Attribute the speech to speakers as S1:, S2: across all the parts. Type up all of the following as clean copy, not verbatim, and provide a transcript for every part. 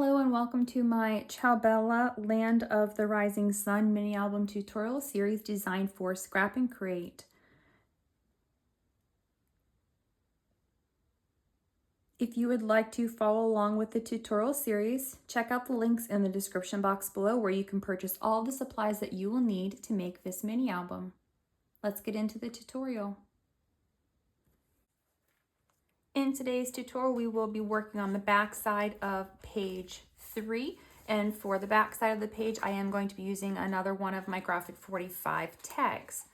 S1: Hello and welcome to my Ciao Bella Land of the Rising Sun mini album tutorial series designed for scrap and create. If you would like to follow along with the tutorial series, check out the links in the description box below where you can purchase all the supplies that you will need to make this mini album. Let's get into the tutorial. In today's tutorial, we will be working on the back side of page 3. And for the back side of the page, I am going to be using another one of my Graphic 45 tags.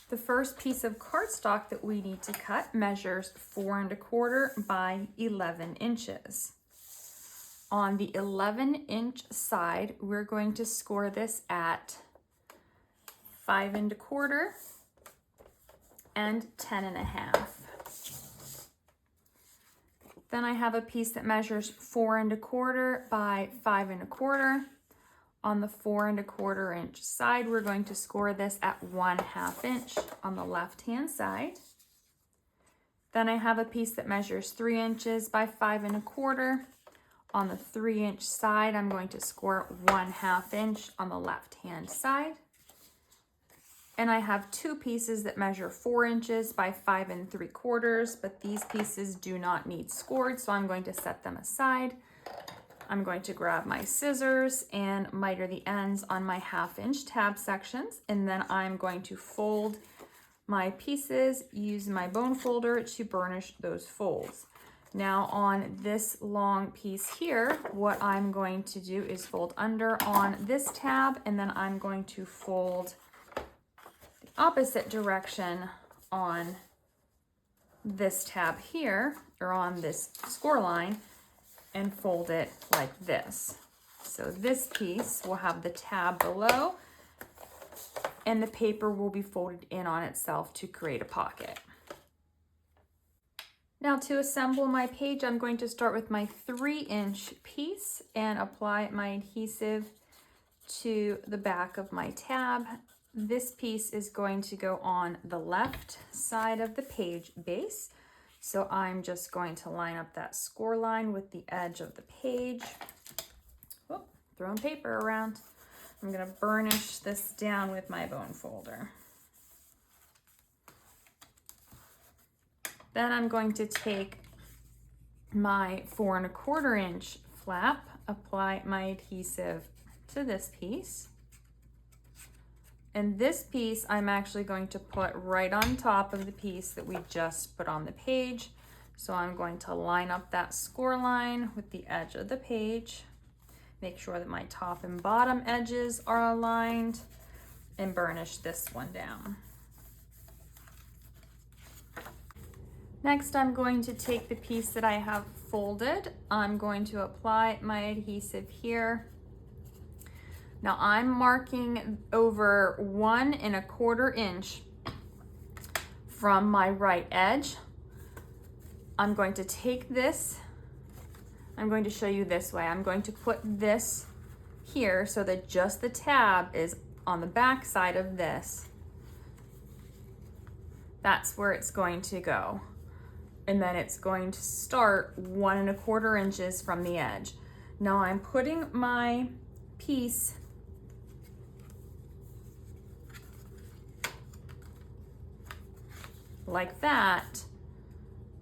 S1: The first piece of cardstock that we need to cut measures 4 1/4 by 11 inches. On the 11-inch side, we're going to score this at 5 1/4 and 10 1/2. Then I have a piece that measures 4 1/4 by 5 1/4. On the 4 1/4 inch side, we're going to score this at 1/2 inch on the left-hand side. Then I have a piece that measures 3 inches by 5 1/4. On the 3-inch side, I'm going to score 1/2 inch on the left-hand side. And I have 2 pieces that measure 4 inches by 5 3/4, but these pieces do not need scored, so I'm going to set them aside. I'm going to grab my scissors and miter the ends on my 1/2 inch tab sections, and then I'm going to fold my pieces, use my bone folder to burnish those folds. Now on this long piece here, what I'm going to do is fold under on this tab, and then I'm going to fold opposite direction on this tab here, or on this score line, and fold it like this. So this piece will have the tab below, and the paper will be folded in on itself to create a pocket. Now to assemble my page, I'm going to start with my 3-inch piece and apply my adhesive to the back of my tab. This piece is going to go on the left side of the page base. So I'm just going to line up that score line with the edge of the page. Oh, throwing paper around. I'm going to burnish this down with my bone folder. Then I'm going to take my 4 1/4 inch flap, apply my adhesive to this piece. And this piece I'm actually going to put right on top of the piece that we just put on the page. So I'm going to line up that score line with the edge of the page, make sure that my top and bottom edges are aligned, and burnish this one down. Next, I'm going to take the piece that I have folded. I'm going to apply my adhesive here. Now I'm marking over 1 1/4 inch from my right edge. I'm going to take this, I'm going to show you this way. I'm going to put this here so that just the tab is on the back side of this. That's where it's going to go. And then it's going to start 1 1/4 inches from the edge. Now I'm putting my piece like that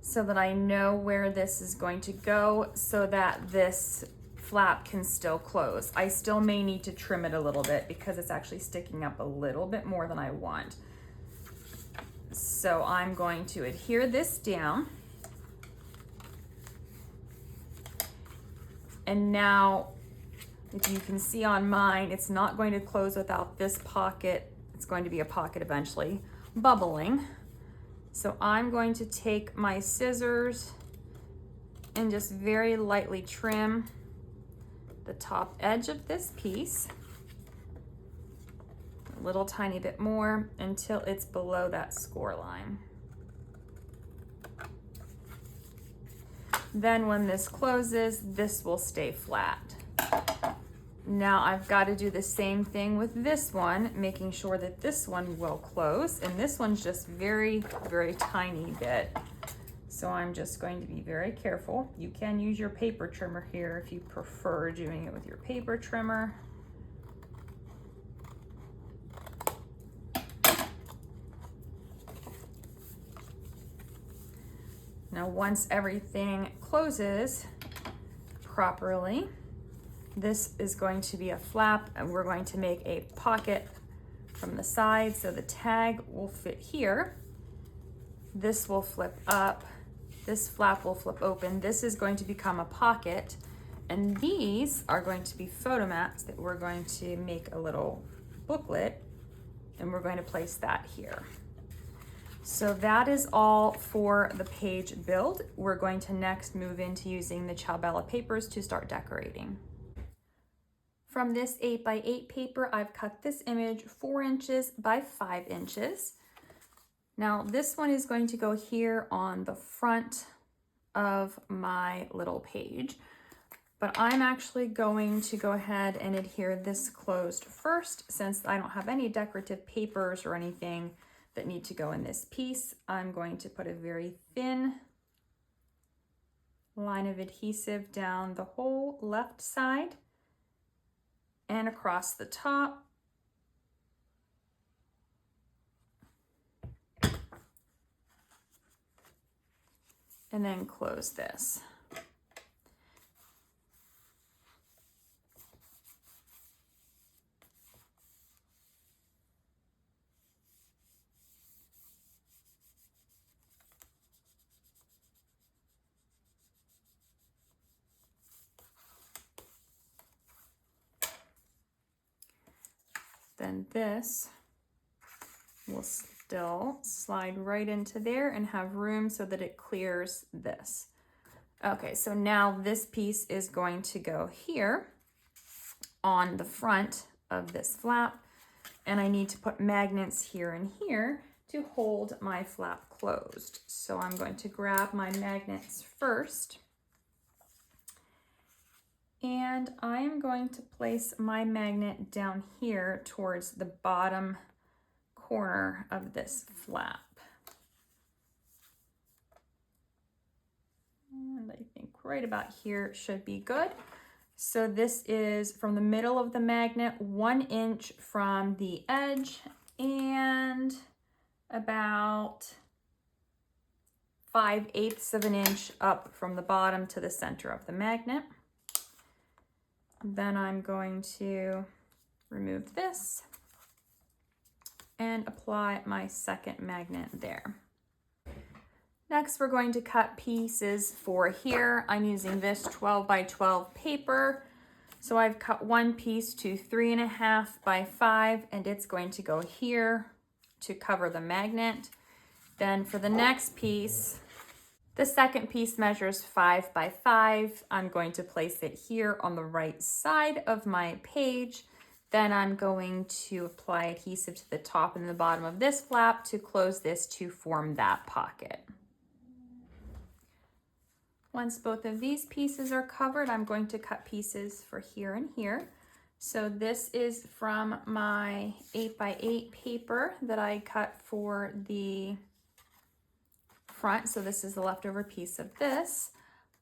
S1: so that I know where this is going to go so that this flap can still close. I still may need to trim it a little bit because it's actually sticking up a little bit more than I want. So I'm going to adhere this down. And now, if you can see on mine, it's not going to close without this pocket. It's going to be a pocket eventually, bubbling. So I'm going to take my scissors and just very lightly trim the top edge of this piece, a little tiny bit more until it's below that score line. Then when this closes, this will stay flat. Now I've got to do the same thing with this one, making sure that this one will close, and this one's just very, very tiny bit. So So I'm just going to be very careful. You can use your paper trimmer here if you prefer doing it with your paper trimmer. Now, once everything closes properly, this is going to be a flap, and we're going to make a pocket from the side so the tag will fit here. This will flip up, this flap will flip open. This is going to become a pocket, and these are going to be photo mats that we're going to make a little booklet, and we're going to place that here. So that is all for the page build. We're going to next move into using the Ciao papers to start decorating. From this 8x8 paper, I've cut this image 4 inches by 5 inches. Now this one is going to go here on the front of my little page, but I'm actually going to go ahead and adhere this closed first, since I don't have any decorative papers or anything that need to go in this piece. I'm going to put a very thin line of adhesive down the whole left side and across the top. And then close this. Then this will still slide right into there and have room so that it clears this. Okay, so now this piece is going to go here on the front of this flap, and I need to put magnets here and here to hold my flap closed. So I'm going to grab my magnets first, and I'm going to place my magnet down here towards the bottom corner of this flap. And I think right about here should be good. So this is from the middle of the magnet, 1 inch from the edge, and about 5/8 of an inch up from the bottom to the center of the magnet. Then I'm going to remove this and apply my second magnet there. Next, we're going to cut pieces for here. I'm using this 12x12 paper. So I've cut one piece to 3.5 by 5, and it's going to go here to cover the magnet. Then for the next piece, the second piece measures 5 by 5. I'm going to place it here on the right side of my page. Then I'm going to apply adhesive to the top and the bottom of this flap to close this to form that pocket. Once both of these pieces are covered, I'm going to cut pieces for here and here. So this is from my 8x8 paper that I cut for the front. So this is the leftover piece of this.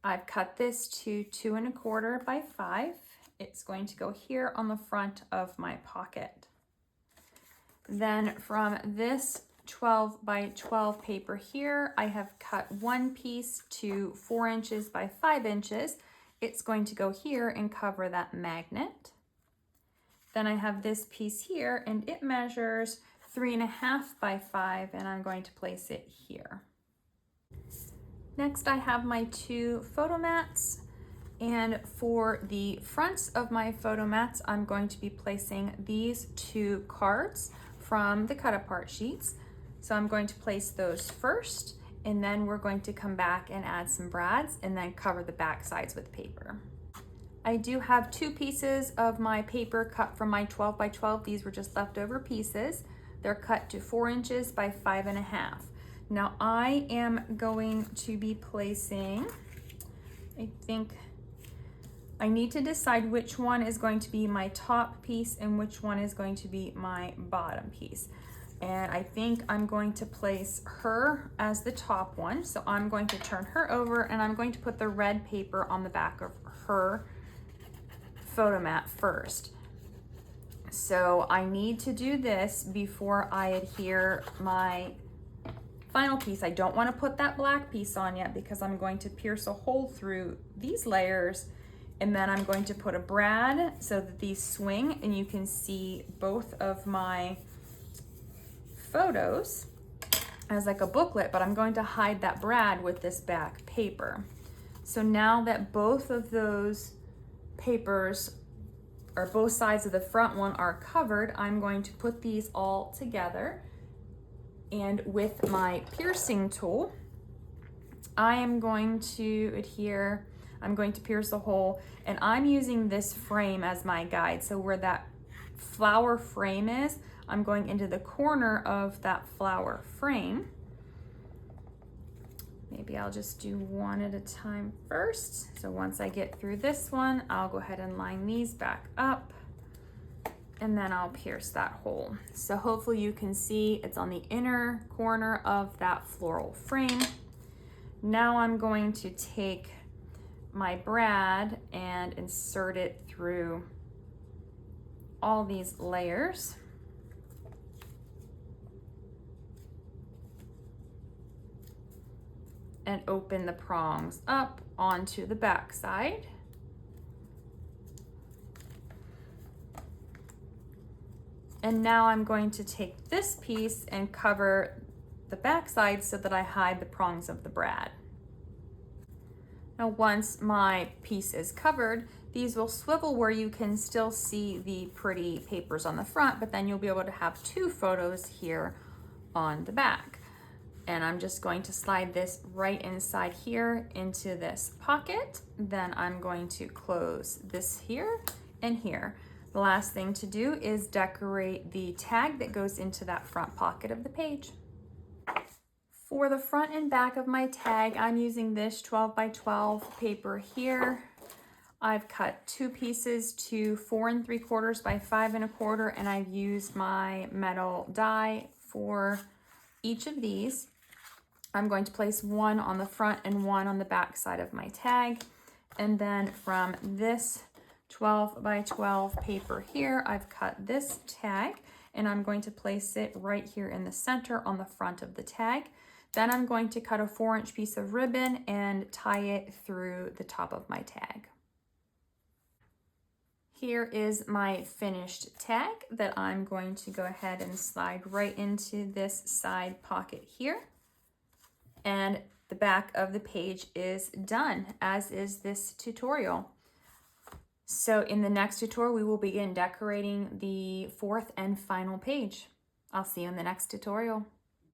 S1: I've cut this to 2.25 by 5. It's going to go here on the front of my pocket. Then from this 12x12 paper here, I have cut one piece to 4 inches by 5 inches. It's going to go here and cover that magnet. Then I have this piece here, and it measures 3.5 by 5, and I'm going to place it here. Next, I have my 2 photo mats, and for the fronts of my photo mats, I'm going to be placing these 2 cards from the cut apart sheets. So I'm going to place those first, and then we're going to come back and add some brads and then cover the back sides with paper. I do have 2 pieces of my paper cut from my 12x12. These were just leftover pieces. They're cut to 4 inches by 5.5. Now I am going to be placing, I think I need to decide which one is going to be my top piece and which one is going to be my bottom piece. And I think I'm going to place her as the top one. So I'm going to turn her over and I'm going to put the red paper on the back of her photo mat first. So I need to do this before I adhere my final piece. I don't want to put that black piece on yet because I'm going to pierce a hole through these layers, and then I'm going to put a brad so that these swing and you can see both of my photos as like a booklet, but I'm going to hide that brad with this back paper. So now that both of those papers, or both sides of the front one, are covered, I'm going to put these all together, and with my piercing tool I am going to adhere, I'm going to pierce a hole, and I'm using this frame as my guide. So where that flower frame is, I'm going into the corner of that flower frame. Maybe I'll just do one at a time first. So once I get through this one, I'll go ahead and line these back up, and then I'll pierce that hole. So hopefully you can see it's on the inner corner of that floral frame. Now I'm going to take my brad and insert it through all these layers. And open the prongs up onto the back side. And now I'm going to take this piece and cover the back side so that I hide the prongs of the brad. Now once my piece is covered, these will swivel where you can still see the pretty papers on the front, but then you'll be able to have two photos here on the back. And I'm just going to slide this right inside here into this pocket. Then I'm going to close this here and here. The last thing to do is decorate the tag that goes into that front pocket of the page. For the front and back of my tag, I'm using this 12 by 12 paper here. I've cut two pieces to 4 3/4 by 5 1/4, and I've used my metal die for each of these. I'm going to place one on the front and one on the back side of my tag. And then from this 12 by 12 paper here, I've cut this tag, and I'm going to place it right here in the center on the front of the tag. Then I'm going to cut a 4-inch piece of ribbon and tie it through the top of my tag. Here is my finished tag that I'm going to go ahead and slide right into this side pocket here. And the back of the page is done, as is this tutorial. So in the next tutorial, we will begin decorating the 4th and final page. I'll see you in the next tutorial.